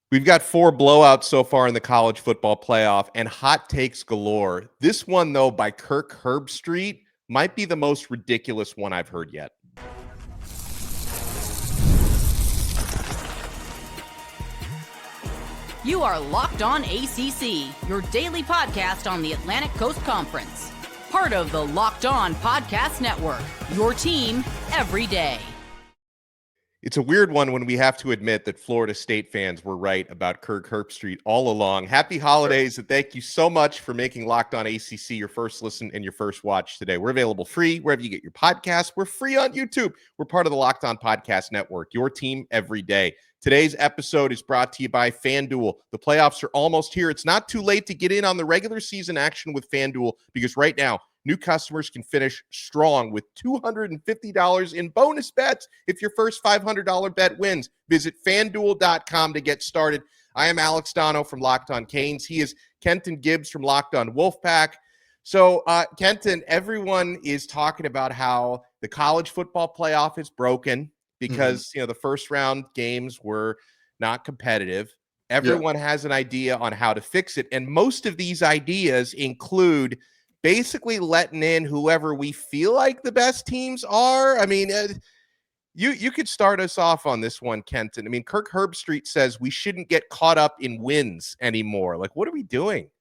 We've got 4 blowouts so far in the college football playoff and hot takes galore. This one, though, by Kirk Herbstreit might be the most ridiculous one I've heard yet. You are Locked On ACC, your daily podcast on the Atlantic Coast Conference. Part of the Locked On Podcast Network, your team every day. It's a weird one when we have to admit that Florida State fans were right about Kirk Herbstreit all along. Happy holidays, and thank you so much for making Locked On ACC your first listen and your first watch today. We're available free wherever you get your podcasts. We're free on YouTube. We're part of the Locked On Podcast Network, your team every day. Today's episode is brought to you by FanDuel. The playoffs are almost here. It's not too late to get in on the regular season action with FanDuel because right now, new customers can finish strong with $250 in bonus bets if your first $500 bet wins. Visit FanDuel.com to get started. I am Alex Donno from Locked On Canes. He is Kenton Gibbs from Locked On Wolfpack. So, Kenton, everyone is talking about how the college football playoff is broken because, the first round games were not competitive. Everyone has an idea on how to fix it. And most of these ideas include basically letting in whoever we feel like the best teams are. I mean, you could start us off on this one, Kenton. I mean, Kirk Herbstreit says we shouldn't get caught up in wins anymore. Like, what are we doing?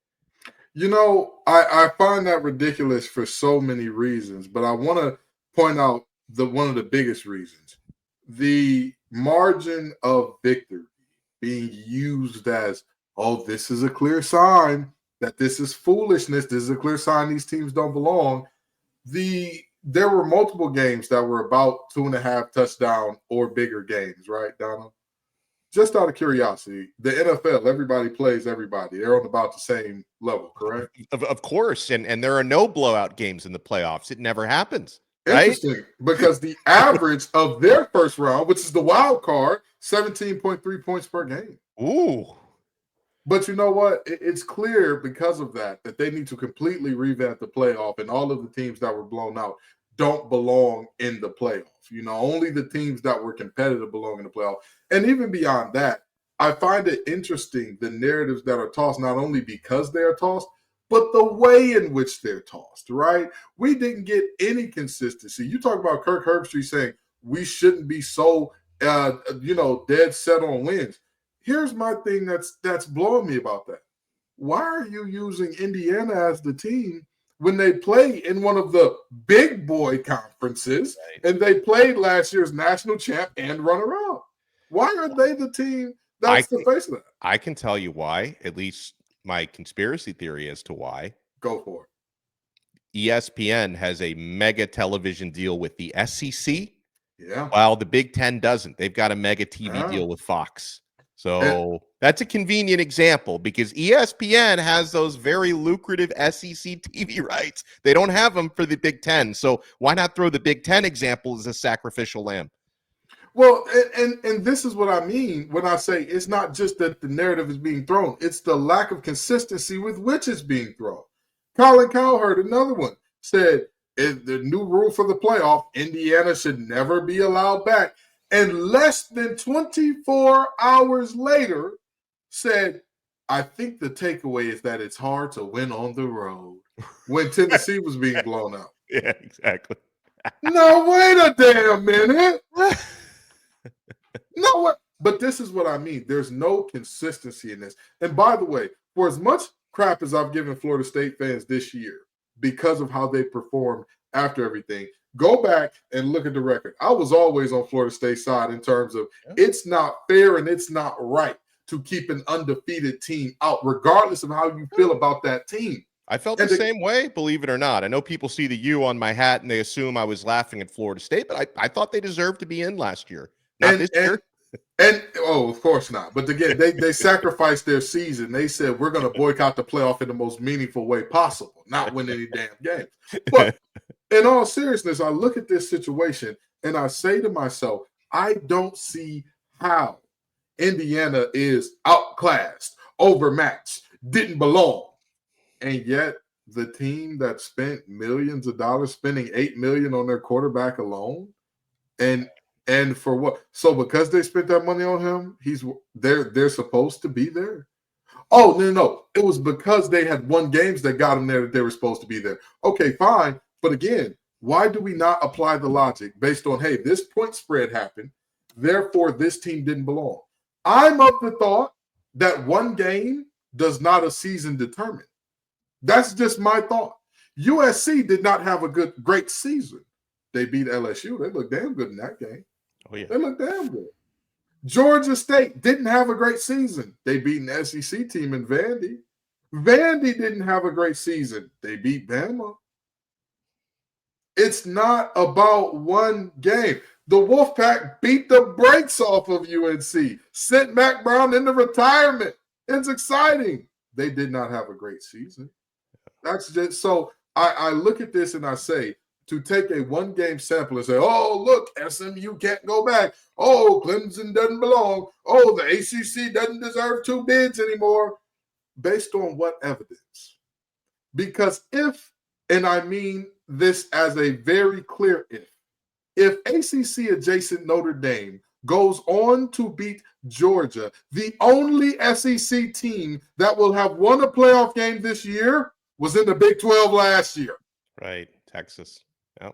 I find that ridiculous for so many reasons, but I want to point out one of the biggest reasons. The margin of victory being used as, this is a clear sign that this is foolishness. This is a clear sign these teams don't belong. There were multiple games that were about 2.5 touchdown or bigger games, right, Donno? Just out of curiosity, the NFL, everybody plays everybody. They're on about the same level, correct? Of course, and there are no blowout games in the playoffs. It never happens. Right? Interesting, because the average of their first round, which is the wild card, 17.3 points per game. Ooh. But you know what? It's clear because of that they need to completely revamp the playoff, and all of the teams that were blown out don't belong in the playoff. Only the teams that were competitive belong in the playoff. And even beyond that, I find it interesting the narratives that are tossed, not only because they are tossed, but the way in which they're tossed, right? We didn't get any consistency. You talk about Kirk Herbstreit saying we shouldn't be so, dead set on wins. Here's my thing that's blowing me about that. Why are you using Indiana as the team when they play in one of the big boy conferences and they played last year's national champ and runner-up? Why are they the team that's the face of that? I can tell you why, at least my conspiracy theory as to why. Go for it. ESPN has a mega television deal with the SEC, yeah, while the Big Ten doesn't. They've got a mega TV deal with Fox. So that's a convenient example because ESPN has those very lucrative SEC TV rights. They don't have them for the Big Ten. So why not throw the Big Ten example as a sacrificial lamb? Well, and this is what I mean when I say it's not just that the narrative is being thrown. It's the lack of consistency with which it's being thrown. Colin Cowherd, another one, said the new rule for the playoff, Indiana should never be allowed back. And less than 24 hours later said, I think the takeaway is that it's hard to win on the road when Tennessee was being blown out. Yeah, exactly. No, wait a damn minute. No, what? But this is what I mean. There's no consistency in this. And by the way, for as much crap as I've given Florida State fans this year because of how they performed after everything, go back and look at the record. I was always on Florida State's side in terms of it's not fair and it's not right to keep an undefeated team out, regardless of how you feel about that team. I felt the same way, believe it or not. I know people see the U on my hat and they assume I was laughing at Florida State, but I thought they deserved to be in last year. Not this year. And of course not. But again, they sacrificed their season. They said we're going to boycott the playoff in the most meaningful way possible, not win any damn games. But in all seriousness, I look at this situation and I say to myself, I don't see how Indiana is outclassed, overmatched, didn't belong. And yet the team that spent millions of dollars, spending $8 million on their quarterback alone, and And for what? So because they spent that money on him, they're supposed to be there. Oh, no. It was because they had won games that got them there that they were supposed to be there. Okay, fine. But again, why do we not apply the logic based on, hey, this point spread happened, therefore this team didn't belong? I'm of the thought that one game does not a season determine. That's just my thought. USC did not have a great season. They beat LSU. They looked damn good in that game. Oh, yeah. They looked damn good. Georgia State didn't have a great season. They beat an SEC team in Vandy. Vandy didn't have a great season. They beat Bama. It's not about one game. The Wolfpack beat the brakes off of UNC, sent Mac Brown into retirement. It's exciting. They did not have a great season. That's just so I look at this and I say, to take a one-game sample and say, oh, look, SMU can't go back. Oh, Clemson doesn't belong. Oh, the ACC doesn't deserve 2 bids anymore. Based on what evidence? Because if, and I mean this as a very clear if ACC-adjacent Notre Dame goes on to beat Georgia, the only SEC team that will have won a playoff game this year was in the Big 12 last year. Right, Texas. Yeah.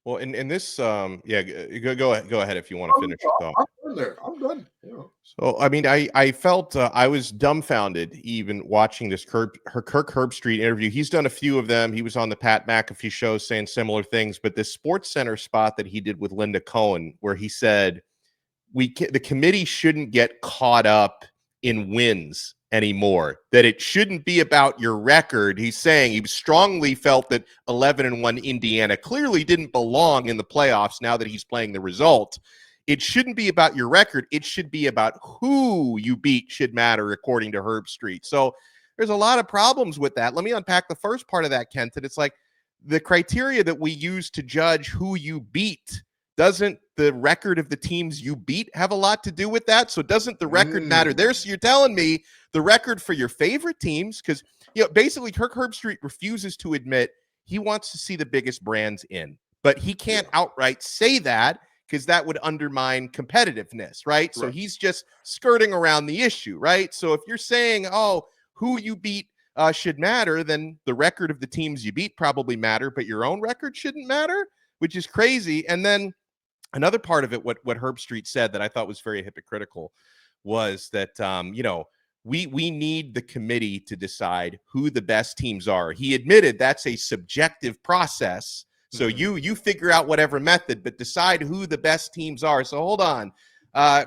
Well, in this, go ahead if you want to finish your thought. I'm done there. I'm done. Yeah. So, I mean, I felt I was dumbfounded even watching this Kirk Herbstreit interview. He's done a few of them. He was on the Pat McAfee show saying similar things. But this Sports Center spot that he did with Linda Cohen, where he said the committee shouldn't get caught up in wins anymore, that it shouldn't be about your record. He's saying he strongly felt that 11-1 Indiana clearly didn't belong in the playoffs now that he's playing the result. It shouldn't be about your record. It should be about who you beat should matter, according to Herbstreit. So there's a lot of problems with that. Let me unpack the first part of that, Kenton. It's like the criteria that we use to judge who you beat. Doesn't the record of the teams you beat have a lot to do with that? So doesn't the record matter there? So you're telling me the record for your favorite teams, because basically Kirk Herbstreit refuses to admit he wants to see the biggest brands in, but he can't outright say that because that would undermine competitiveness, right? So he's just skirting around the issue, right? So if you're saying, oh, who you beat should matter, then the record of the teams you beat probably matter, but your own record shouldn't matter, which is crazy. And then another part of it, what Herbstreit said that I thought was very hypocritical, was that we need the committee to decide who the best teams are. He admitted that's a subjective process. So you figure out whatever method, but decide who the best teams are. So hold on,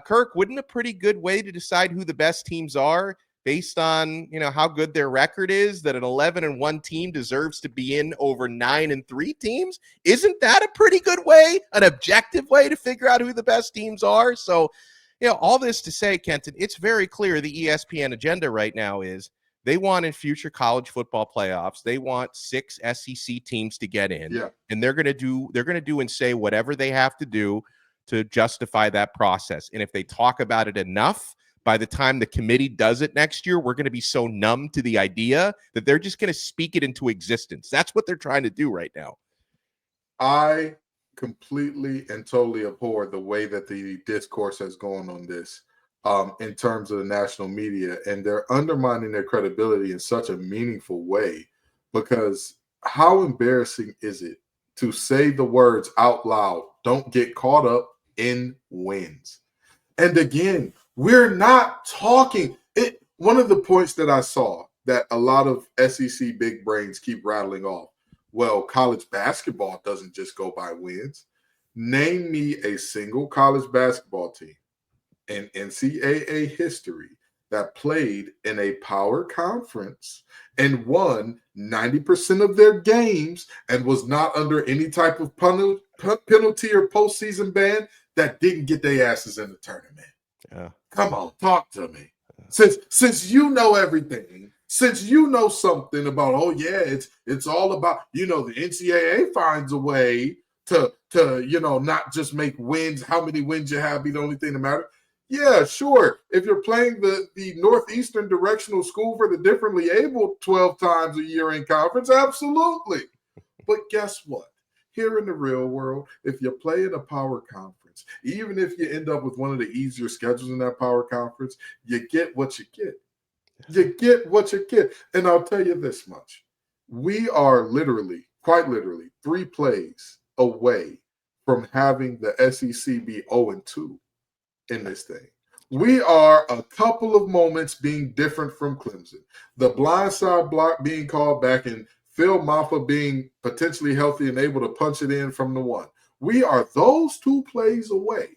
Kirk, wouldn't a pretty good way to decide who the best teams are based on how good their record is, that an 11-1 team deserves to be in over 9-3 teams? Isn't that a pretty good way, an objective way to figure out who the best teams are? So, all this to say, Kenton, it's very clear the ESPN agenda right now is they want in future college football playoffs, they want 6 SEC teams to get in, and they're going to do and say whatever they have to do to justify that process. And if they talk about it enough, by the time the committee does it next year, we're going to be so numb to the idea that they're just going to speak it into existence. That's what they're trying to do right now. I completely and totally abhor the way that the discourse has gone on this in terms of the national media, and they're undermining their credibility in such a meaningful way, because how embarrassing is it to say the words out loud, don't get caught up in wins. And again, we're not talking it. One of the points that I saw that a lot of SEC big brains keep rattling off, well, college basketball doesn't just go by wins. Name me a single college basketball team in NCAA history that played in a power conference and won 90% of their games and was not under any type of penalty or postseason ban that didn't get their asses in the tournament. Yeah. Come on, talk to me. Since you know everything, since you know something about, it's all about, the NCAA finds a way to not just make wins, how many wins you have be the only thing that matters. Yeah, sure. If you're playing the Northeastern Directional School for the Differently Able 12 times a year in conference, absolutely. But guess what? Here in the real world, if you play in a power conference conference. Even if you end up with one of the easier schedules in that power conference, you get what you get. You get what you get. And I'll tell you this much. We are literally, quite literally, 3 plays away from having the SEC be 0-2 in this thing. We are a couple of moments being different from Clemson. The blindside block being called back and Phil Maffa being potentially healthy and able to punch it in from the 1. We are those 2 plays away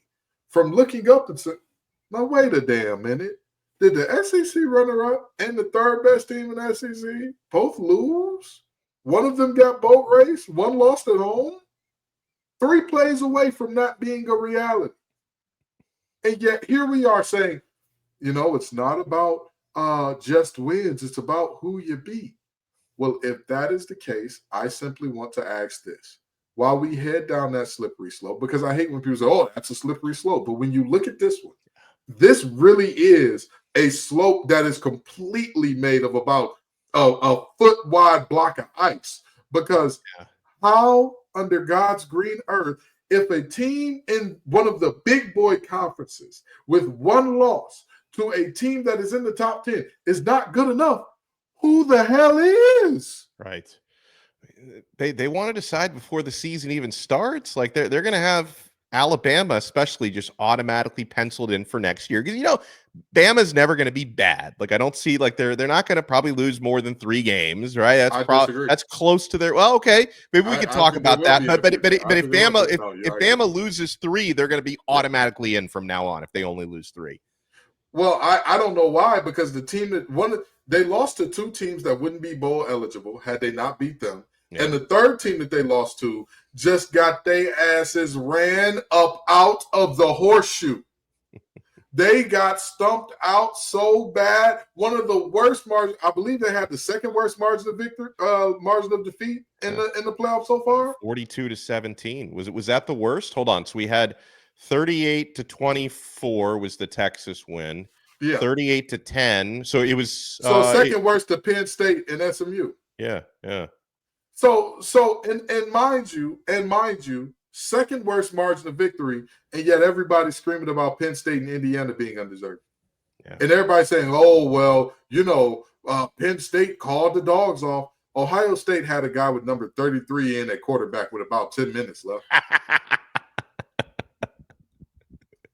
from looking up and saying, now wait a damn minute. Did the SEC runner-up and the 3rd best team in the SEC both lose? One of them got boat race, one lost at home? 3 plays away from that being a reality. And yet here we are saying, it's not about just wins. It's about who you beat. Well, if that is the case, I simply want to ask this. While we head down that slippery slope, because I hate when people say, oh, that's a slippery slope. But when you look at this one, this really is a slope that is completely made of about a foot-wide block of ice. Because how under God's green earth, if a team in one of the big boy conferences with 1 loss to a team that is in the top 10 is not good enough, who the hell is? Right. They want to decide before the season even starts. Like they're going to have Alabama especially just automatically penciled in for next year. Because, Bama's never going to be bad. Like I don't see like they're not going to probably lose more than 3 games, right? That's close to their. Well, okay, maybe we could talk about that. But if Bama loses 3, they're going to be automatically in from now on if they only lose 3. Well, I don't know why, because the team they lost to 2 teams that wouldn't be bowl eligible had they not beat them. Yeah. And the 3rd team that they lost to just got their asses ran up out of the horseshoe. They got stumped out so bad. One of the worst margins. I believe they had the 2nd worst margin of defeat in the playoffs so far. 42-17. Was that the worst? Hold on. So we had 38-24 was the Texas win. Yeah. 38-10. So it was 2nd worst to Penn State and SMU. Yeah. So and mind you, 2nd worst margin of victory, and yet everybody's screaming about Penn State and Indiana being undeserved. Yeah. And everybody's saying, oh, well, Penn State called the dogs off. Ohio State had a guy with number 33 in at quarterback with about 10 minutes left.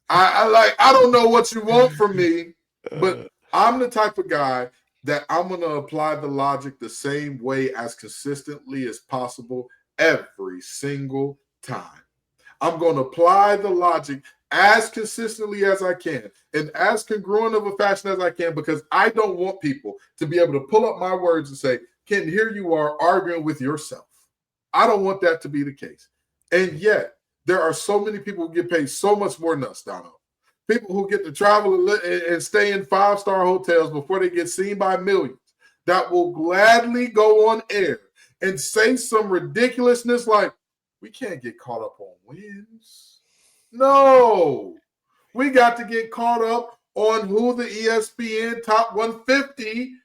I don't know what you want from me, but I'm the type of guy that I'm going to apply the logic the same way as consistently as possible every single time. I'm going to apply the logic as consistently as I can and as congruent of a fashion as I can, because I don't want people to be able to pull up my words and say, Ken, here you are arguing with yourself. I don't want that to be the case. And yet, there are so many people who get paid so much more than us, Donno. People who get to travel and stay in 5-star hotels before they get seen by millions that will gladly go on air and say some ridiculousness like, we can't get caught up on wins. No, we got to get caught up on who the ESPN top 150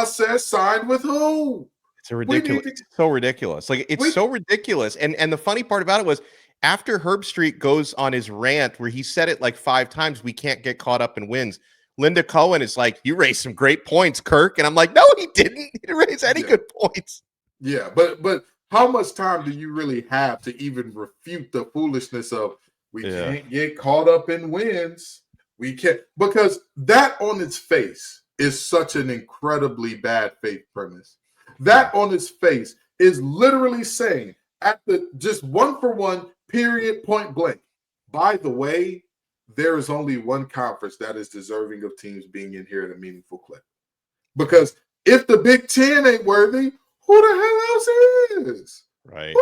says signed with who. It's ridiculous. It's so ridiculous. Like it's so ridiculous. And the funny part about it was, after Herbstreit goes on his rant where he said it like 5 times, we can't get caught up in wins, Linda Cohen is like, you raised some great points, Kirk. And I'm like, no, he didn't. He didn't raise any good points. Yeah, but how much time do you really have to even refute the foolishness of we can't get caught up in wins? We can't, because that on its face is such an incredibly bad faith premise. That on its face is literally saying at the just 1-for-1 period, point blank. By the way, there is only one conference that is deserving of teams being in here at a meaningful clip. Because if the Big Ten ain't worthy, who the hell else is? Right.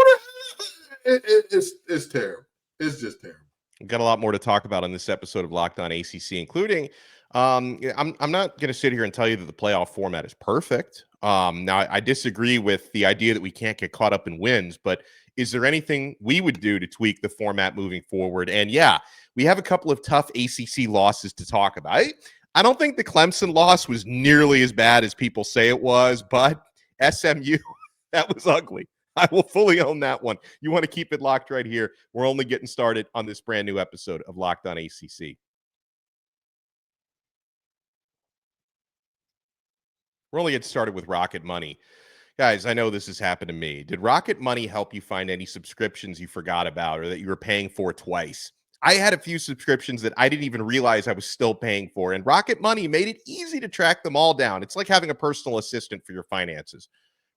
It's terrible. It's just terrible. We've got a lot more to talk about on this episode of Locked On ACC, including I'm not going to sit here and tell you that the playoff format is perfect. Now, I disagree with the idea that we can't get caught up in wins, but is there anything we would do to tweak the format moving forward? And yeah, we have a couple of tough ACC losses to talk about. I don't think the Clemson loss was nearly as bad as people say it was, but SMU, that was ugly. I will fully own that one. You want to keep it locked right here. We're only getting started on this brand new episode of Locked On ACC. We're only getting started with Rocket Money. Guys, I know this has happened to me. Did Rocket Money help you find any subscriptions you forgot about or that you were paying for twice? I had a few subscriptions that I didn't even realize I was still paying for, and Rocket Money made it easy to track them all down. It's like having a personal assistant for your finances.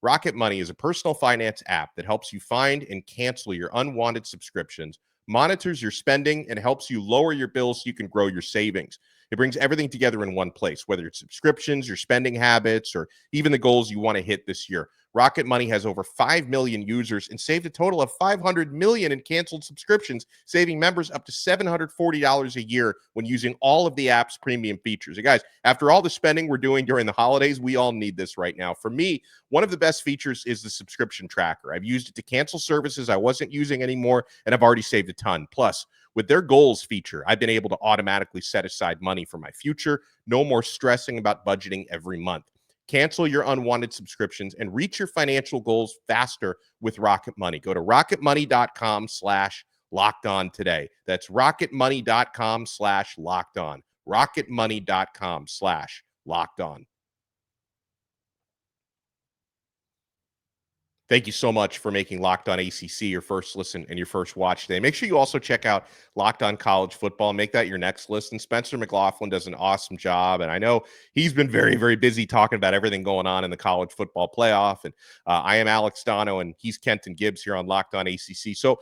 Rocket Money is a personal finance app that helps you find and cancel your unwanted subscriptions, monitors your spending, and helps you lower your bills so you can grow your savings. It brings everything together in one place, whether it's subscriptions, your spending habits, or even the goals you want to hit this year. Rocket Money has over 5 million users and saved a total of $500 million in canceled subscriptions, saving members up to $740 a year when using all of the app's premium features. And guys, after all the spending we're doing during the holidays, we all need this right now. For me, one of the best features is the subscription tracker. I've used it to cancel services I wasn't using anymore, and I've already saved a ton. Plus, with their goals feature, I've been able to automatically set aside money for my future. No more stressing about budgeting every month. Cancel your unwanted subscriptions and reach your financial goals faster with Rocket Money. Go to rocketmoney.com/locked-on today. That's rocketmoney.com/locked-on. rocketmoney.com/locked-on. Thank you so much for making Locked On ACC your first listen and your first watch today. Make sure you also check out Locked On College Football and make that your next listen. Spencer McLaughlin does an awesome job, and I know he's been very, very busy talking about everything going on in the college football playoff. And I am Alex Donno, and he's Kenton Gibbs here on Locked On ACC. So,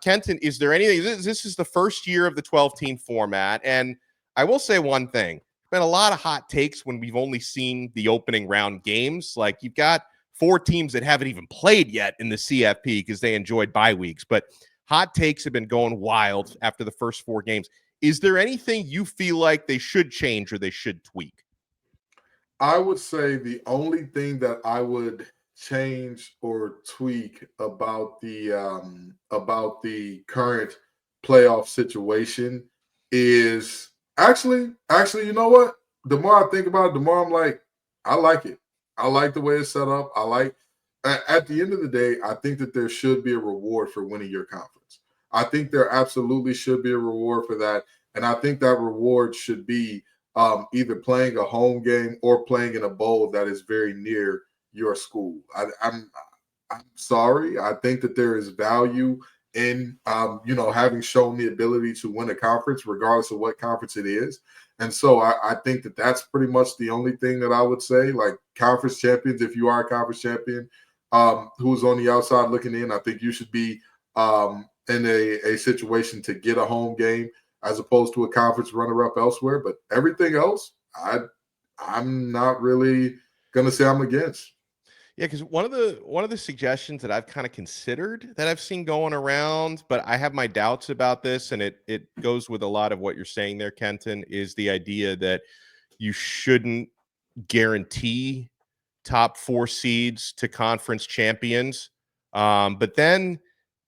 Kenton, is there anything? This is the first year of the 12-team format, and I will say one thing. There's been a lot of hot takes when we've only seen the opening round games. Like, you've got 4 teams that haven't even played yet in the CFP because they enjoyed bye weeks. But hot takes have been going wild after the first 4 games. Is there anything you feel like they should change or they should tweak? I would say the only thing that I would change or tweak about the current playoff situation is actually, you know what? The more I think about it, the more I'm like, I like it. I like the way it's set up. At the end of the day, I think that there should be a reward for winning your conference. I think there absolutely should be a reward for that. And I think that reward should be either playing a home game or playing in a bowl that is very near your school. I'm sorry. I think that there is value in, having shown the ability to win a conference, regardless of what conference it is. And so I think that that's pretty much the only thing that I would say, like conference champions, if you are a conference champion who's on the outside looking in, I think you should be in a situation to get a home game as opposed to a conference runner-up elsewhere. But everything else, I'm not really going to say I'm against. Yeah, because one of the suggestions that I've kind of considered that I've seen going around, but I have my doubts about this, and it goes with a lot of what you're saying there, Kenton, is the idea that you shouldn't guarantee top 4 seeds to conference champions. But then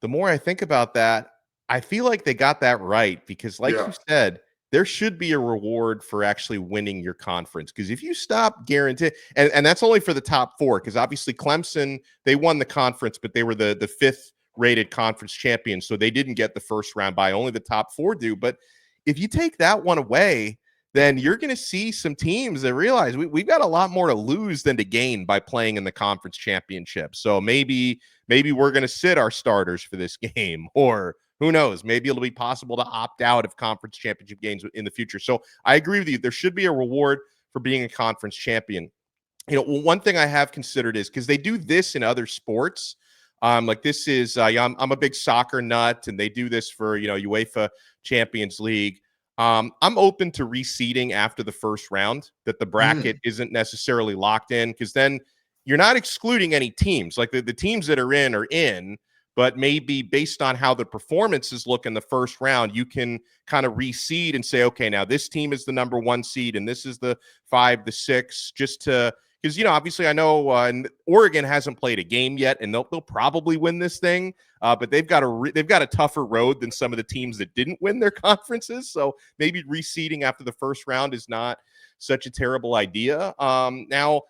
the more I think about that, I feel like they got that right because, like you said, there should be a reward for actually winning your conference. Because if you stop guaranteeing, and that's only for the top 4, because obviously Clemson, they won the conference, but they were the 5th rated conference champion. So they didn't get the first round bye. Only the top 4 do. But if you take that one away, then you're going to see some teams that realize we've got a lot more to lose than to gain by playing in the conference championship. So maybe we're going to sit our starters for this game, or who knows? Maybe it'll be possible to opt out of conference championship games in the future. So I agree with you. There should be a reward for being a conference champion. You know, one thing I have considered is because they do this in other sports. Like this is, I'm a big soccer nut, and they do this for, UEFA Champions League. I'm open to reseeding after the first round, that the bracket isn't necessarily locked in, because then you're not excluding any teams. Like the teams that are in, but maybe based on how the performances look in the first round, you can kind of reseed and say, okay, now this team is the number 1 seed and this is the 5, the 6, just to, because, obviously I know Oregon hasn't played a game yet, and they'll probably win this thing, but they've got a tougher road than some of the teams that didn't win their conferences. So maybe reseeding after the first round is not such a terrible idea. Now,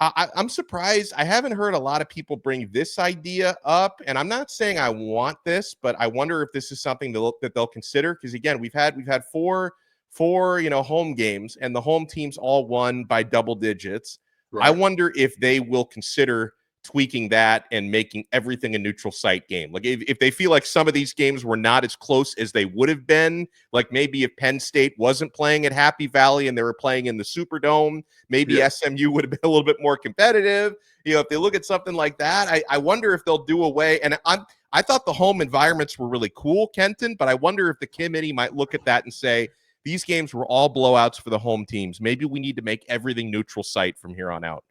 I'm surprised. I haven't heard a lot of people bring this idea up, and I'm not saying I want this, but I wonder if this is something that they'll consider. Because again, we've had four home games, and the home teams all won by double digits. Right. I wonder if they will consider tweaking that and making everything a neutral site game. Like if they feel like some of these games were not as close as they would have been, like maybe if Penn State wasn't playing at Happy Valley and they were playing in the Superdome, maybe SMU would have been a little bit more competitive. If they look at something like that, I wonder if they'll do away. And I thought the home environments were really cool, Kenton, but I wonder if the committee might look at that and say, these games were all blowouts for the home teams. Maybe we need to make everything neutral site from here on out.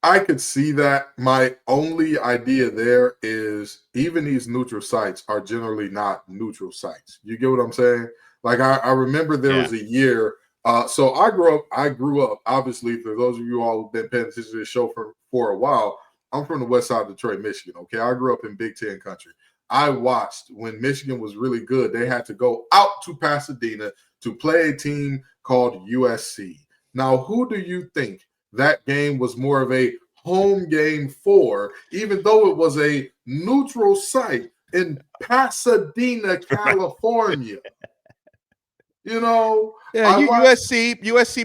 I could see that. My only idea there is even these neutral sites are generally not neutral sites. You get what I'm saying? Like I remember there was a year. So I grew up, obviously, for those of you all who've been paying attention to the show for a while, I'm from the west side of Detroit, Michigan. Okay. I grew up in Big Ten country. I watched when Michigan was really good. They had to go out to Pasadena to play a team called USC. Now, who do you think that game was more of a home game for, even though it was a neutral site in Pasadena, California? USC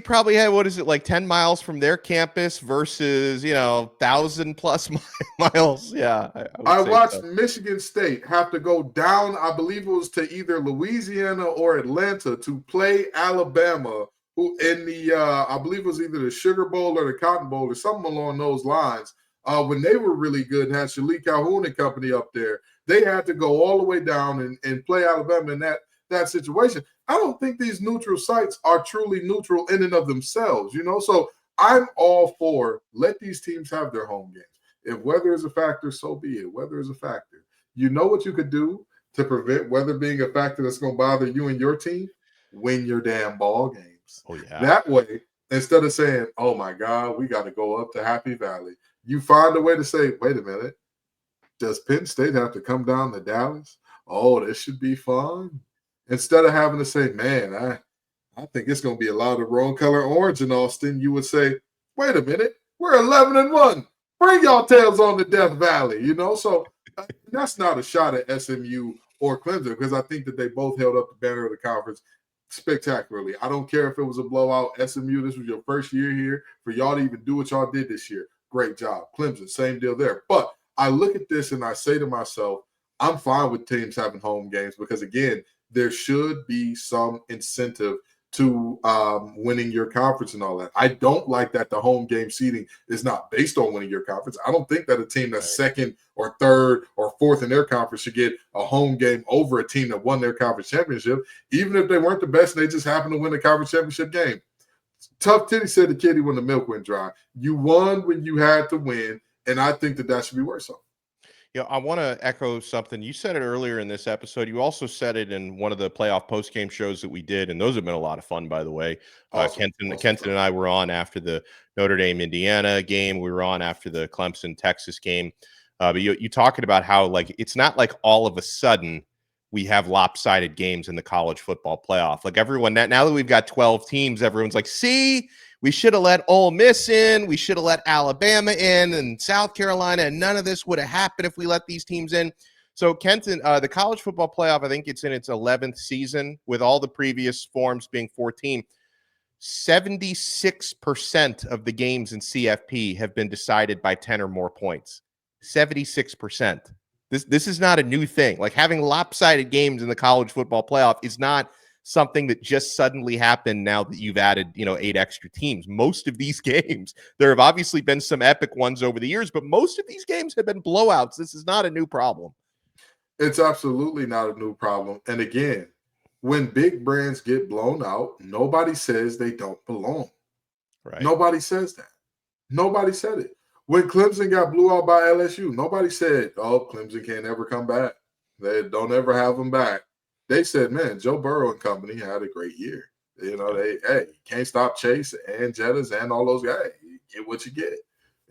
probably had, what is it, like 10 miles from their campus versus 1,000+ miles. Yeah, I watched Michigan State have to go down, I believe it was to either Louisiana or Atlanta to play Alabama, who in the I believe it was either the Sugar Bowl or the Cotton Bowl or something along those lines. When they were really good and had Shalik Calhoun and company up there, they had to go all the way down and play Alabama in that situation. I don't think these neutral sites are truly neutral in and of themselves, So I'm all for let these teams have their home games. If weather is a factor, so be it. Weather is a factor. You know what you could do to prevent weather being a factor that's going to bother you and your team? Win your damn ball games. Oh, yeah. That way, instead of saying, oh, my God, we got to go up to Happy Valley, you find a way to say, wait a minute, does Penn State have to come down to Dallas? Oh, this should be fun. Instead of having to say, man, I think it's going to be a lot of wrong color orange in Austin, you would say, wait a minute, we're 11-1. Bring y'all tails on to Death Valley, So that's not a shot at SMU or Clemson because I think that they both held up the banner of the conference spectacularly. I don't care if it was a blowout. SMU, this was your first year here. For y'all to even do what y'all did this year, great job. Clemson, same deal there. But I look at this and I say to myself, I'm fine with teams having home games because, again, there should be some incentive to winning your conference and all that. I don't like that the home game seeding is not based on winning your conference. I don't think that a team that's second or third or fourth in their conference should get a home game over a team that won their conference championship, even if they weren't the best and they just happened to win the conference championship game. Tough Titty said to Kitty when the milk went dry. You won when you had to win, and I think that should be worse off. I want to echo something. You said it earlier in this episode. You also said it in one of the playoff post-game shows that we did, and those have been a lot of fun, by the way. Awesome. Kenton and I were on after the Notre Dame-Indiana game. We were on after the Clemson-Texas game. But you talking about how, like, it's not like all of a sudden we have lopsided games in the college football playoff. Like, everyone, now that we've got 12 teams, everyone's like, see, we should have let Ole Miss in. We should have let Alabama in and South Carolina, and none of this would have happened if we let these teams in. So, Kenton, the college football playoff, I think it's in its 11th season with all the previous forms being 14. 76% of the games in CFP have been decided by 10 or more points. 76%. This is not a new thing. Like, having lopsided games in the college football playoff is not something that just suddenly happened now that you've added, 8 extra teams. Most of these games, there have obviously been some epic ones over the years, but most of these games have been blowouts. This is not a new problem. It's absolutely not a new problem. And again, when big brands get blown out, nobody says they don't belong. Right. Nobody says that. Nobody said it. When Clemson got blew out by LSU, nobody said, oh, Clemson can't ever come back. They don't ever have them back. They said, man, Joe Burrow and company had a great year. You can't stop Chase and Jettas and all those guys. You get what you get.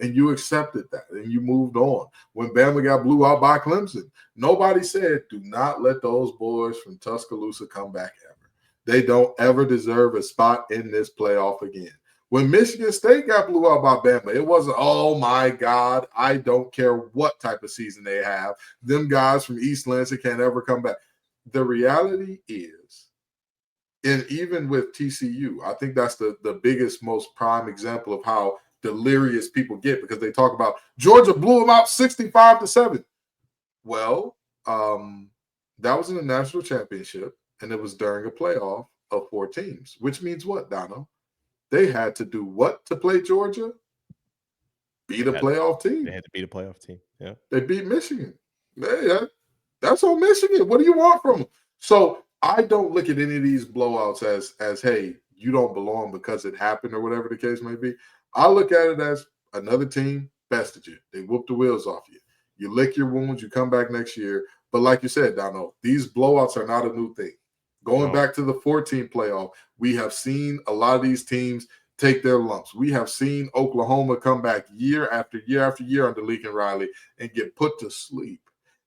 And you accepted that and you moved on. When Bama got blew out by Clemson, nobody said, do not let those boys from Tuscaloosa come back ever. They don't ever deserve a spot in this playoff again. When Michigan State got blew out by Bama, it wasn't, oh my God, I don't care what type of season they have. Them guys from East Lansing can't ever come back. The reality is, and even with TCU, I think that's the biggest, most prime example of how delirious people get, because they talk about Georgia blew them out 65-7. Well, that was in the national championship, and it was during a playoff of 4 teams, which means what, Donno? They had to do what to play Georgia? Beat a playoff team. They had to beat a playoff team. Yeah. They beat Michigan. That's on Michigan. What do you want from them? So I don't look at any of these blowouts as hey, you don't belong because it happened or whatever the case may be. I look at it as another team bested you. They whooped the wheels off you. You lick your wounds, you come back next year. But like you said, Donno, these blowouts are not a new thing. Going back to the 14 playoff, we have seen a lot of these teams take their lumps. We have seen Oklahoma come back year after year after year under Lincoln Riley and get put to sleep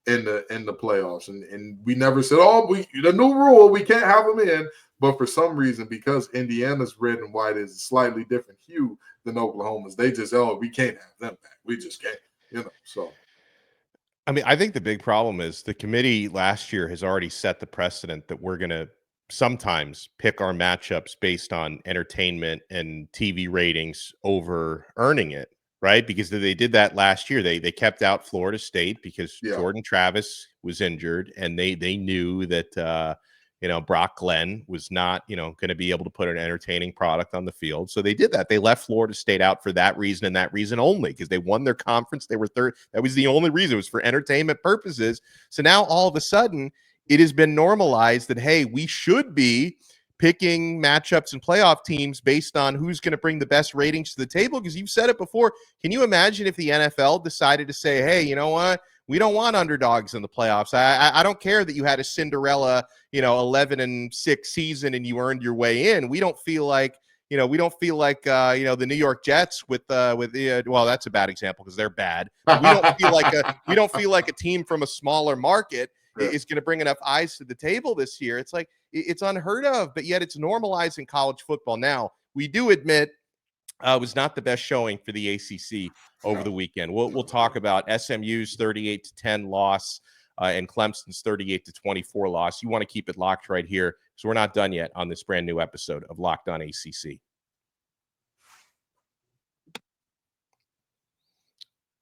in the playoffs. And we never said, the new rule, we can't have them in. But for some reason, because Indiana's red and white is a slightly different hue than Oklahoma's, they just, we can't have them back. We just can't, so. I mean, I think the big problem is the committee last year has already set the precedent that we're going to sometimes pick our matchups based on entertainment and TV ratings over earning it, right? Because they did that last year. They kept out Florida State because Jordan Travis was injured, and they knew that Brock Glenn was not, going to be able to put an entertaining product on the field. So they did that. They left Florida State out for that reason and that reason only, because they won their conference. They were third. That was the only reason. It was for entertainment purposes. So now all of a sudden it has been normalized that, hey, we should be picking matchups and playoff teams based on who's going to bring the best ratings to the table. Because you've said it before. Can you imagine if the NFL decided to say, hey, you know what? We don't want underdogs in the playoffs. I don't care that you had a Cinderella, 11-6 season and you earned your way in. We don't feel like, the New York Jets with well, that's a bad example because they're bad. We don't feel like a team from a smaller market is going to bring enough eyes to the table this year. It's like it's unheard of, but yet it's normalized in college football. Now, we do admit it was not the best showing for the ACC over the weekend. We'll talk about SMU's 38-10 loss and Clemson's 38-24 loss. You want to keep it locked right here because we're not done yet on this brand new episode of Locked On ACC.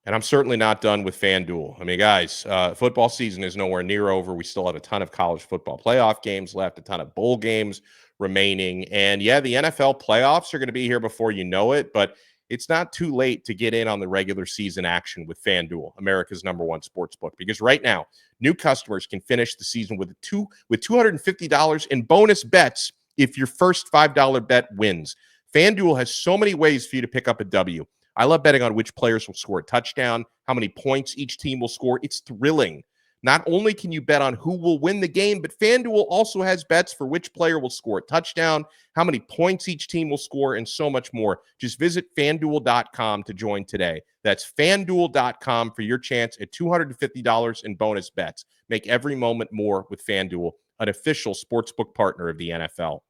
And I'm certainly not done with FanDuel. I mean, guys, football season is nowhere near over. We still have a ton of college football playoff games left, a ton of bowl games remaining. And yeah, the NFL playoffs are going to be here before you know it, but it's not too late to get in on the regular season action with FanDuel, America's #1 sportsbook, because right now, new customers can finish the season with $250 in bonus bets if your first $5 bet wins. FanDuel has so many ways for you to pick up a W. I love betting on which players will score a touchdown, how many points each team will score. It's thrilling. Not only can you bet on who will win the game, but FanDuel also has bets for which player will score a touchdown, how many points each team will score, and so much more. Just visit FanDuel.com to join today. That's FanDuel.com for your chance at $250 in bonus bets. Make every moment more with FanDuel, an official sportsbook partner of the NFL.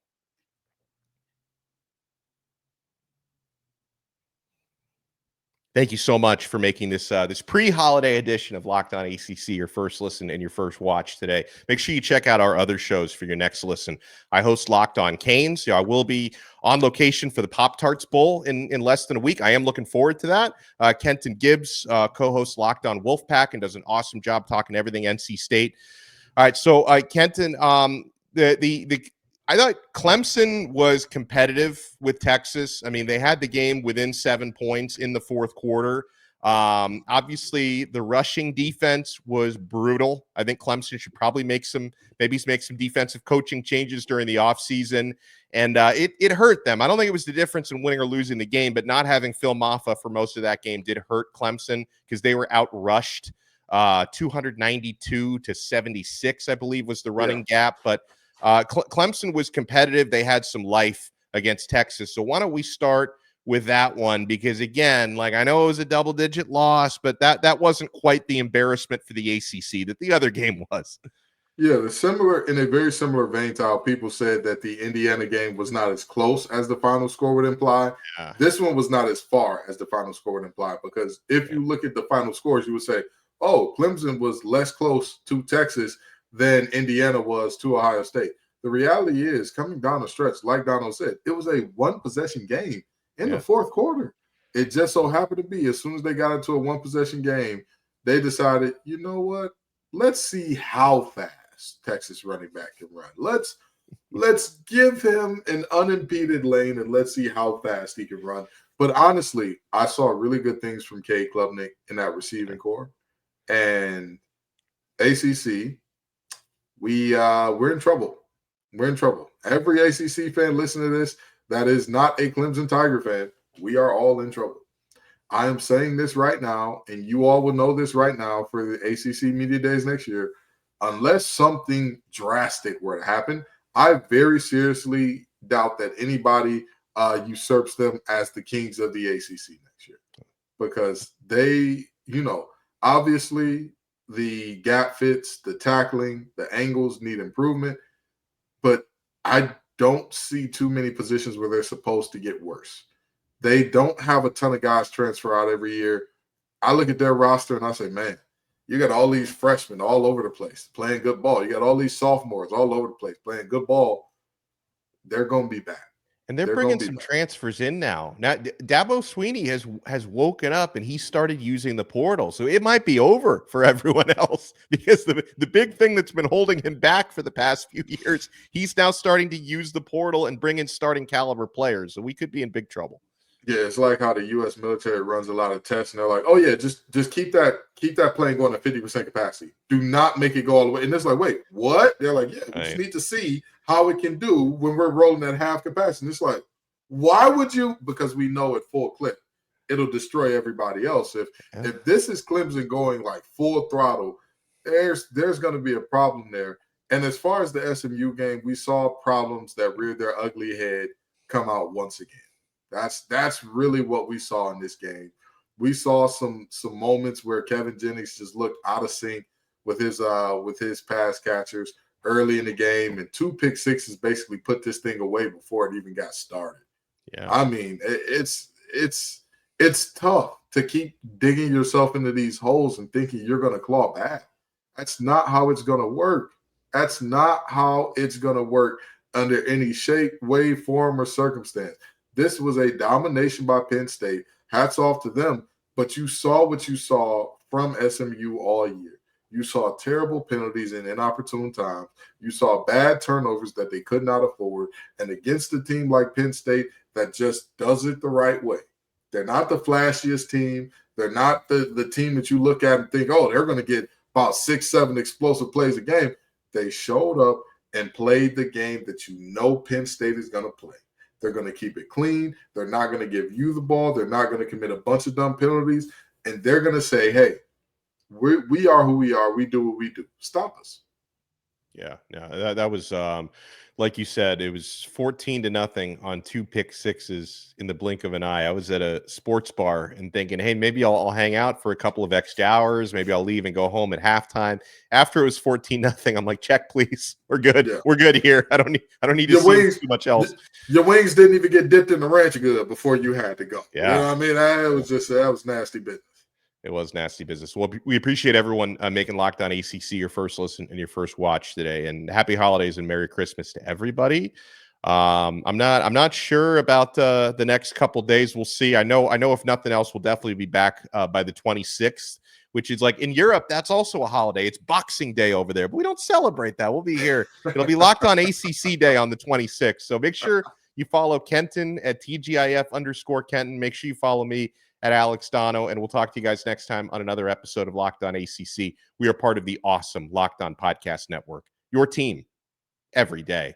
Thank you so much for making this this pre-holiday edition of Locked On ACC your first listen and your first watch today. Make sure you check out our other shows for your next listen. I host Locked On Canes. I will be on location for the Pop-Tarts Bowl in less than a week. I am looking forward to that. Kenton Gibbs co-hosts Locked On Wolfpack and does an awesome job talking everything NC State. All right, so Kenton, I thought Clemson was competitive with Texas. I mean, they had the game within 7 points in the fourth quarter. Obviously, the rushing defense was brutal. I think Clemson should probably make some defensive coaching changes during the offseason. And it hurt them. I don't think it was the difference in winning or losing the game, but not having Phil Maffa for most of that game did hurt Clemson because they were outrushed 292-76, I believe, was the running gap. But Clemson was competitive. They had some life against Texas. So why don't we start with that one? Because again, I know it was a double-digit loss, but that wasn't quite the embarrassment for the ACC that the other game was. Yeah, in a very similar vein to how people said that the Indiana game was not as close as the final score would imply. Yeah. This one was not as far as the final score would imply, because if you look at the final scores, you would say, oh, Clemson was less close to Texas than Indiana was to Ohio State. The reality is, coming down the stretch, like Donno said, it was a one-possession game in the fourth quarter. It just so happened to be, as soon as they got into a one-possession game, they decided, you know what? Let's see how fast Texas running back can run. Let's give him an unimpeded lane and let's see how fast he can run. But honestly, I saw really good things from Cade Klubnik in that receiving core. And ACC, we're in trouble. We're in trouble. Every ACC fan listening to this that is not a Clemson Tiger fan, we are all in trouble. I am saying this right now, and you all will know this right now for the ACC Media Days next year. Unless something drastic were to happen, I very seriously doubt that anybody usurps them as the kings of the ACC next year, because they, obviously the gap fits, the tackling, the angles need improvement, but I don't see too many positions where they're supposed to get worse. They don't have a ton of guys transfer out every year. I look at their roster and I say, man, you got all these freshmen all over the place playing good ball. You got all these sophomores all over the place playing good ball. They're going to be bad. And they're bringing some transfers in now. Now, Dabo Sweeney has woken up and he started using the portal. So it might be over for everyone else, because the big thing that's been holding him back for the past few years, he's now starting to use the portal and bring in starting caliber players. So we could be in big trouble. Yeah, it's like how the U.S. military runs a lot of tests, and they're like, "Oh yeah, just keep that plane going at 50% capacity. Do not make it go all the way." And it's like, "Wait, what?" They're like, "Yeah, we just need to see how it can do when we're rolling at half capacity." And it's like, why would you? Because we know at full clip, it'll destroy everybody else. If this is Clemson going like full throttle, there's going to be a problem there. And as far as the SMU game, we saw problems that reared their ugly head come out once again. That's really what we saw in this game. We saw some moments where Kevin Jennings just looked out of sync with his pass catchers early in the game, and 2 pick sixes basically put this thing away before it even got started. Yeah, I mean, it's tough to keep digging yourself into these holes and thinking you're going to claw back. That's not how it's going to work. That's not how it's going to work under any shape, way, form, or circumstance. This was a domination by Penn State. Hats off to them. But you saw what you saw from SMU all year. You saw terrible penalties in inopportune times. You saw bad turnovers that they could not afford. And against a team like Penn State that just does it the right way. They're not the flashiest team. They're not the team that you look at and think, oh, they're going to get about 6-7 explosive plays a game. They showed up and played the game that Penn State is going to play. They're going to keep it clean. They're not going to give you the ball. They're not going to commit a bunch of dumb penalties. And they're going to say, hey, we are who we are. We do what we do. Stop us. Yeah, that was like you said, it was 14-0 on 2 pick sixes in the blink of an eye. I was at a sports bar and thinking, hey, maybe I'll hang out for a couple of extra hours. Maybe I'll leave and go home at halftime. After it was 14-0, I'm like, check, please. We're good. Yeah. We're good here. I don't need to see too much else. Your wings didn't even get dipped in the ranch good before you had to go. Yeah. You know what I mean? That was nasty business. It was nasty business. Well, we appreciate everyone making Locked On ACC your first listen and your first watch today. And happy holidays and Merry Christmas to everybody. I'm not sure about the next couple days. We'll see. I know if nothing else, we'll definitely be back by the 26th, which is like in Europe. That's also a holiday. It's Boxing Day over there, but we don't celebrate that. We'll be here. It'll be Locked On ACC Day on the 26th. So make sure you follow Kenton at TGIF_Kenton. Make sure you follow me at Alex Donno, and we'll talk to you guys next time on another episode of Locked On ACC. We are part of the awesome Locked On Podcast Network, your team every day.